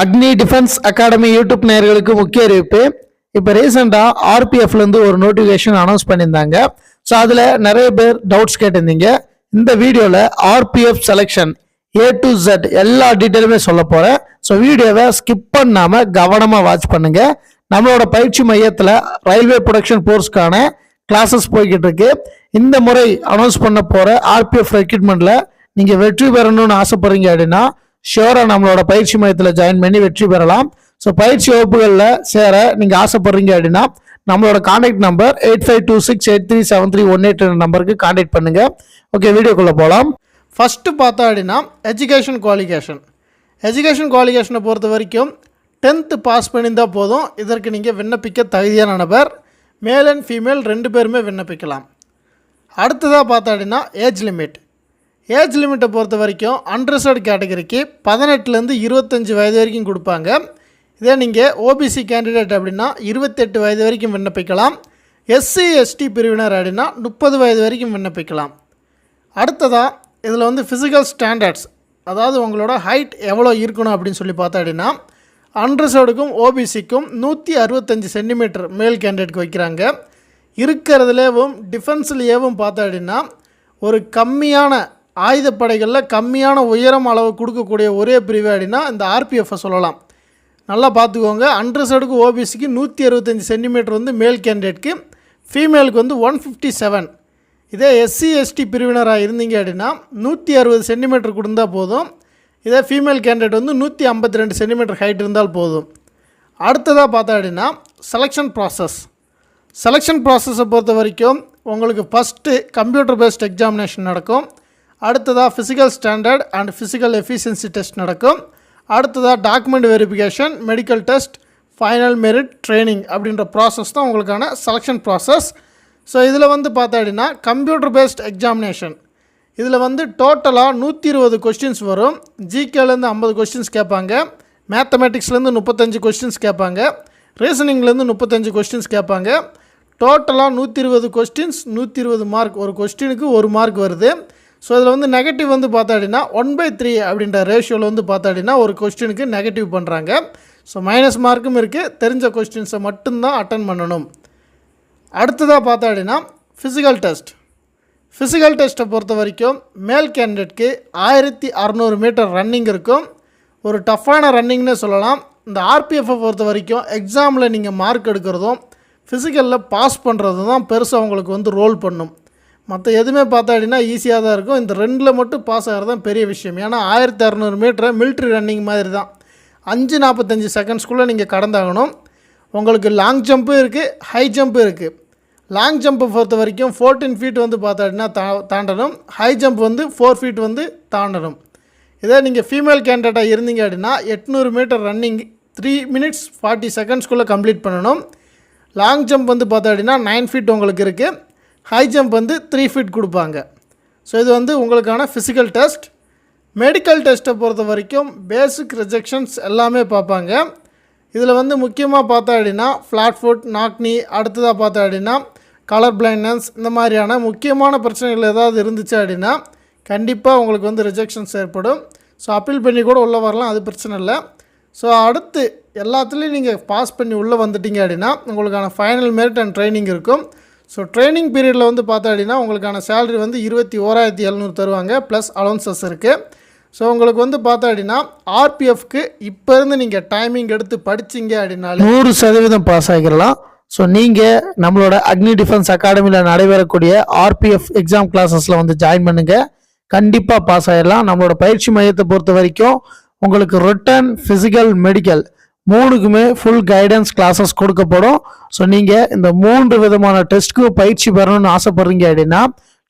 அக்னி defence academy YouTube நேயர்களுக்கு முக்கிய அறிவிப்பு. இப்போ ரீசெண்டாக ஆர்பிஎஃப்லேருந்து ஒரு நோட்டிஃபிகேஷன் அனௌன்ஸ் பண்ணியிருந்தாங்க. ஸோ அதில் நிறைய பேர் டவுட்ஸ் கேட்டிருந்தீங்க. இந்த வீடியோவில் RPF selection A to Z எல்லா டீட்டெயிலுமே சொல்ல போகிறேன். ஸோ வீடியோவை ஸ்கிப் பண்ணாமல் கவனமாக வாட்ச் பண்ணுங்க. நம்மளோட பயிற்சி மையத்தில் ரயில்வே ப்ரொடக்ஷன் கோர்ஸ்க்கான கிளாஸஸ் போய்கிட்டு இருக்கு. இந்த முறை அனௌன்ஸ் பண்ண போகிற ஆர்பிஎஃப் ரெக்ரூட்மெண்ட்டில் நீங்கள் வெற்றி பெறணும்னு ஆசைப்படுறீங்க அப்படின்னா ஷியோராக நம்மளோட பயிற்சி மையத்தில் ஜாயின் பண்ணி வெற்றி பெறலாம். ஸோ பயிற்சி வகுப்புகளில் சேர நீங்கள் ஆசைப்படுறீங்க அப்படின்னா நம்மளோட கான்டாக்ட் நம்பர் 8526837318 நம்பருக்கு கான்டாக்ட் பண்ணுங்க. ஓகே, வீடியோக்குள்ளே போகலாம். ஃபஸ்ட்டு பார்த்தா அப்படின்னா எஜுகேஷன் குவாலிஃபிகேஷனை பொறுத்த வரைக்கும் 10th பாஸ் பண்ணியிருந்தால் போதும். இதற்கு நீங்கள் விண்ணப்பிக்க தகுதியான நபர். மேல் அண்ட் ஃபீமேல் 2 பேருமே விண்ணப்பிக்கலாம். அடுத்ததாக பார்த்தா அப்படின்னா ஏஜ் லிமிட்டை பொறுத்த வரைக்கும் அன்ரிசர்வ்டு கேட்டகரிக்கு 18லேருந்து 25 வயது வரைக்கும் கொடுப்பாங்க. இதே நீங்கள் ஓபிசி கேண்டிடேட் அப்படின்னா 28 வயது வரைக்கும் விண்ணப்பிக்கலாம். எஸ்சி எஸ்டி பிரிவினர் அப்படின்னா 30 வயது வரைக்கும் விண்ணப்பிக்கலாம். அடுத்ததாக இதில் வந்து ஃபிசிக்கல் ஸ்டாண்டர்ட்ஸ், அதாவது உங்களோட ஹைட் எவ்வளோ இருக்கணும் அப்படின்னு சொல்லி பார்த்தா அப்படின்னா அன்ரிசர்வ்டுக்கும் ஓபிசிக்கும் 165 சென்டிமீட்டர் மேல் கேண்டிடேட்க்கு வைக்கிறாங்க. இருக்கிறதுலேயும் டிஃபென்ஸ்லேயும் பார்த்தா அப்படின்னா ஒரு கம்மியான ஆயுதப்படைகளில் கம்மியான உயரம் அளவு கொடுக்கக்கூடிய ஒரே பிரிவு அப்படின்னா இந்த ஆர்பிஎஃப்பை சொல்லலாம். நல்லா பார்த்துக்கோங்க. அன்ரிசர்வ்டுக்கு ஓபிசிக்கு 165 சென்டிமீட்டர் வந்து மேல் கேண்டிடேட்க்கு, ஃபீமேலுக்கு வந்து 157. இதே எஸ்சி எஸ்டி பிரிவினராக இருந்தீங்க அப்படின்னா 160 சென்டிமீட்டர் கொடுத்தால் போதும். இதே ஃபீமேல் கேண்டிடேட் வந்து 152 சென்டிமீட்டர் ஹைட் இருந்தால் போதும். அடுத்ததாக பார்த்தா அப்படின்னா செலெக்ஷன் ப்ராசஸை பொறுத்த வரைக்கும் உங்களுக்கு ஃபஸ்ட்டு கம்ப்யூட்டர் பேஸ்ட் எக்ஸாமினேஷன் நடக்கும். அடுத்ததாக physical standard and physical efficiency test நடக்கும். அடுத்ததாக document verification, medical test, final merit, training அப்படின்ற ப்ராசஸ் தான் உங்களுக்கான செலெக்ஷன் ப்ராசஸ். ஸோ இதில் வந்து பார்த்தா அப்படின்னா கம்ப்யூட்டர் பேஸ்ட் எக்ஸாமினேஷன் இதில் வந்து டோட்டலாக 120 கொஸ்டின்ஸ் வரும். ஜிகேலேருந்து 50 கொஸ்டின்ஸ் கேட்பாங்க, மேத்தமெட்டிக்ஸ்லேருந்து 35 கொஸ்டின்ஸ் கேட்பாங்க, ரீசனிங்லேருந்து 35 கொஸ்டின்ஸ் கேட்பாங்க. டோட்டலாக 120 கொஸ்டின்ஸ், 120 மார்க். ஒரு கொஸ்டினுக்கு 1 மார்க் வருது. ஸோ இதில் வந்து நெகட்டிவ் வந்து பார்த்தா அப்படின்னா 1/3 அப்படின்ற ரேஷியோவில் வந்து பார்த்தா அப்படின்னா ஒரு கொஸ்டினுக்கு நெகட்டிவ் பண்ணுறாங்க. ஸோ மைனஸ் மார்க்கும் இருக்குது. தெரிஞ்ச கொஸ்டின்ஸை மட்டும்தான் அட்டன் பண்ணணும். அடுத்ததாக பார்த்தா அப்படின்னா ஃபிசிக்கல் டெஸ்ட்டை பொறுத்த வரைக்கும் மேல் கேண்டிடேட்க்கு 1600 மீட்டர் ரன்னிங் இருக்கும். ஒரு டஃப்பான ரன்னிங்னே சொல்லலாம். இந்த ஆர்பிஎஃப்பை பொறுத்த வரைக்கும் எக்ஸாமில் நீங்கள் மார்க் எடுக்கிறதும் ஃபிசிக்கலில் பாஸ் பண்ணுறதும் தான் பெருசாக உங்களுக்கு வந்து ரோல் பண்ணும். மற்ற எதுவுமே பார்த்தா அப்படின்னா ஈஸியாக தான் இருக்கும். இந்த 2ல் மட்டும் பாஸ் ஆகிறது தான் பெரிய விஷயம். ஏன்னா 1600 மீட்டரை மிலிட்ரி ரன்னிங் மாதிரி தான். 5:45 செகண்ட்ஸ்குள்ளே நீங்கள் கடந்தாகணும். உங்களுக்கு லாங் ஜம்ப்பும் இருக்குது, ஹை ஜம்ப்பும் இருக்குது. லாங் ஜம்பை பொறுத்த வரைக்கும் 14 ஃபீட் வந்து பார்த்தா அப்படின்னா தாண்டணும். ஹை ஜம்ப் வந்து 4 ஃபீட் வந்து தாண்டணும். இதே நீங்கள் ஃபீமேல் கேண்டிடேட்டாக இருந்தீங்க அப்படின்னா 800 மீட்டர் ரன்னிங் 3 minutes 40 செகண்ட்ஸ்குள்ளே கம்ப்ளீட் பண்ணணும். லாங் ஜம்ப் வந்து பார்த்தா அப்படின்னா 9 ஃபீட் உங்களுக்கு இருக்குது. ஹை ஜம்ப் வந்து 3 ஃபீட் கொடுப்பாங்க. ஸோ இது வந்து உங்களுக்கான ஃபிசிக்கல் டெஸ்ட். மெடிக்கல் டெஸ்ட்டை பொறுத்த வரைக்கும் பேசிக் ரிஜெக்ஷன்ஸ் எல்லாமே பார்ப்பாங்க. இதில் வந்து முக்கியமாக பார்த்தா அப்படின்னா ஃப்ளாட் ஃபுட், நாக்னி, அடுத்ததாக பார்த்தா அப்படின்னா கலர் பிளைண்ட்னஸ், இந்த மாதிரியான முக்கியமான பிரச்சனைகள் ஏதாவது இருந்துச்சு அப்படின்னா கண்டிப்பாக உங்களுக்கு வந்து ரிஜெக்ஷன்ஸ் ஏற்படும். ஸோ அப்பீல் பண்ணி கூட உள்ளே வரலாம், அது பிரச்சனை இல்லை. ஸோ அடுத்து எல்லாத்துலேயும் நீங்கள் பாஸ் பண்ணி உள்ளே வந்துட்டீங்க அப்படின்னா உங்களுக்கான ஃபைனல் மெரிட் அண்ட் ட்ரைனிங் இருக்கும். ஸோ ட்ரைனிங் பீரியடில் வந்து பார்த்தா அப்படின்னா உங்களுக்கான சேலரி வந்து 21,700 தருவாங்க, ப்ளஸ் அலவன்சஸ் இருக்குது. ஸோ உங்களுக்கு வந்து பார்த்தா அப்படின்னா ஆர்பிஎஃப்க்கு இப்போ இருந்து நீங்கள் டைமிங் எடுத்து படிச்சிங்க அப்படின்னாலே 100% பாஸ் ஆகிடலாம். ஸோ நீங்கள் நம்மளோட அக்னி டிஃபென்ஸ் அகாடமியில் நடைபெறக்கூடிய ஆர்பிஎஃப் எக்ஸாம் கிளாஸஸில் வந்து ஜாயின் பண்ணுங்கள். கண்டிப்பாக பாஸ் ஆகிடலாம். நம்மளோட பயிற்சி மையத்தை பொறுத்த வரைக்கும் உங்களுக்கு ரிட்டன், ஃபிசிக்கல், மெடிக்கல் 3க்குமே ஃபுல் கைடன்ஸ் கிளாஸஸ் கொடுக்கப்படும். ஸோ நீங்கள் இந்த 3 விதமான டெஸ்ட்டுக்கு பயிற்சி பெறணும்னு ஆசைப்படுறீங்க அப்படின்னா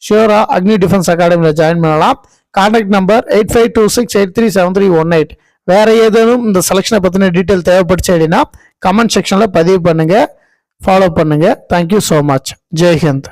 ஷியோராக அக்னி டிஃபென்ஸ் அகாடமியில் ஜாயின் பண்ணலாம். Contact number 8526837318. வேறு ஏதேனும் இந்த செலெக்ஷனை பற்றின டீட்டெயில் தேவைப்படுச்சு அப்படின்னா கமெண்ட் செக்ஷனில் பதிவு பண்ணுங்கள், ஃபாலோ பண்ணுங்கள். Thank you so much. Jai Hind.